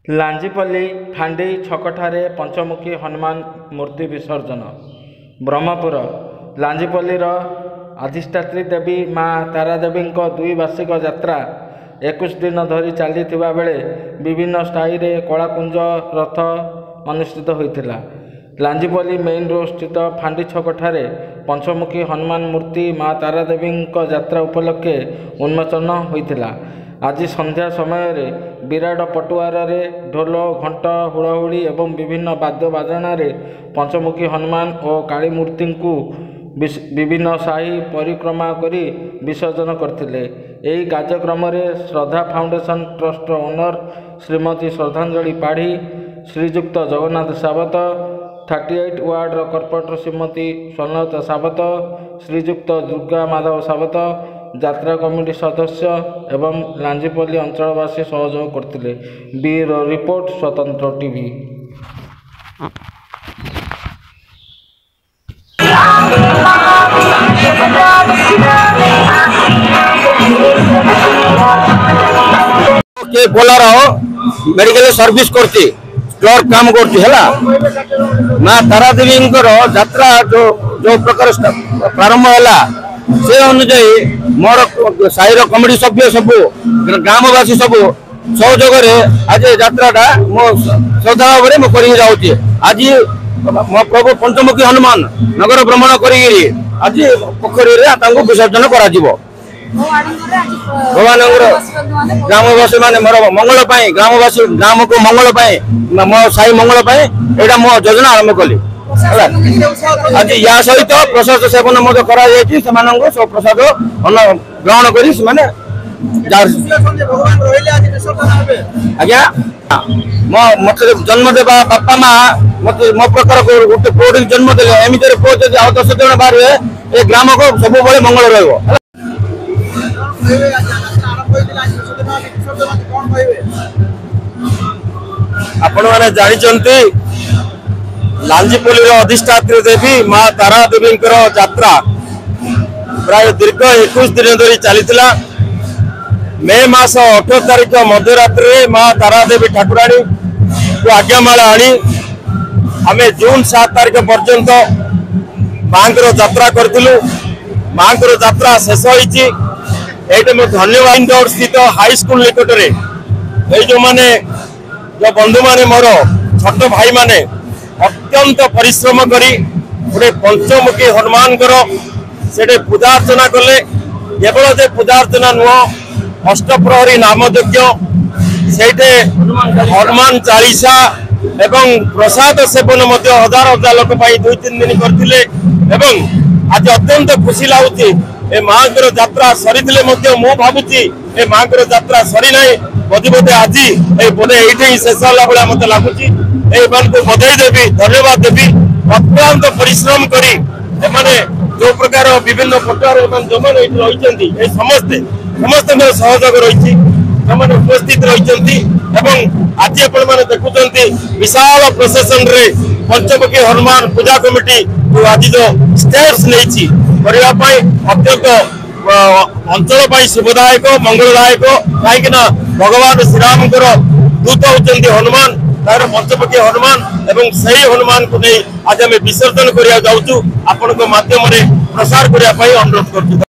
लांजीपल्ली फांडी छकठारे पंचमुखी हनुमान मूर्ति विसर्जन। ब्रह्मपुर लांजीपल्लीर अधिष्ठात्री देवी माँ तारादेवी द्विवार्षिक यात्रा 21 दिन धरी चली बेले विभिन्न स्टाई रे कलाकुंज रथ अनुष्ठित होता। लांजीपल्ली मेन रोड स्थित फांडी छकठारे पंचमुखी हनुमान मूर्ति माँ तारादेवी यात्रा उपलक्षे उन्मोचन होता। आज संध्या समय रे विराट पटुआर रे ढोल घंट हुड़हुड़ी एवं विभिन्न वाद्य बाजन रे पंचमुखी हनुमान और काली मूर्ति को विभिन्न साही परिक्रमा करी विसर्जन करथिले। एही कार्यक्रम रे श्रद्धा फाउंडेशन ट्रस्ट ओनर श्रीमती श्रद्धांजलि पाढ़ी, श्रीजुक्त जगन्नाथ सावत, 38 वार्ड कॉर्पोरेटर श्रीमती स्वर्णलता सावत, श्रीजुक्त दुर्गा माधव सावत, यात्रा कमिटी सदस्य एवं लांजीपल्ली अंचलवासी सहयोग करथिले। ब्यूरो रिपोर्ट स्वतंत्र टीवी। के बोलार मेडिकल सर्विस करती क्लर्क काम करती है माँ तारादेवी यात्रा जो प्रकार प्रारंभ है से अनुजाई मोर साहिर कमिटी सभ्य सब ग्रामवासी सब सहयोग आज यात्रा मो श्रद्धा भाव में जाऊँगी। आज मो प्रभु पंचमुखी हनुमान नगर भ्रमण कर आज पोखरी विसर्जन कर भगवान ग्रामवासी मान मोर मंगल ग्रामवासी ग्राम को मंगल मो साई मंगल यहाँ मो योजना आरंभ कली। आज या सहित प्रसाद सेवन सब प्रसाद ग्रहण कर आज्ञा मत जन्म देवा बापा माँ मत मो प्रकार गोटे पुओ जन्म दे एमती पुओ जब आ 10 जन बाहर ए ग्राम को सब मंगल रहा। आपण मैंने जानते लांजीपल्ली अधिष्ठात्री देवी माँ तारादेवी यात्रा प्राय दीर्घ 21 दिन धरी चली। मे मास 18 तारीख मध्यरात्रि माँ तारादेवी ठाकुराणी को आज्ञामाला आनी आम जून 7 तारीख पर्यंत माँ यात्रा करूँ। माँ यात्रा शेष होती धन्यवाद स्थित हाई स्कूल निकट में जो माने जो बंधु माने मोर छोट भाई माने अत्यंत परिश्रम करी गोटे पंचमुखी हनुमान से पूजा अर्चना कले। केवल जे पूजा अर्चना नुह अष्टप्रहरी नाम यज्ञ से हनुमान चालीसा एवं प्रसाद सेवन हजार हजार लोक 2-3 दिन करते। आज अत्यंत खुशी लगुच ए माँ यात्रा सरी मु भावुची ए माँ यात्रा सरी ना बोधे बोधे आज बोधे ये शेष है भाया मत लगुच। बधाई देवी धन्यवाद देवी अत्यंत परिश्रम करी जो प्रकार विभिन्न प्रकार जो रही समस्ते समस्त सहयोग रही उपस्थित रही। आज आप देखुं विशाल प्रशासन रे पंचमुखी हनुमान पूजा कमिटी आज जो स्टेप्स नहीं अत्यंत अंचल शुभदायक मंगलदायक कहीं भगवान श्रीराम दूत होती हनुमान तार पंचमुखी हनुमान एवं सही हनुमान को नहीं आज आम विसर्जन करा जाऊँ। आपण माध्यम प्रसार करने अनुरोध कर।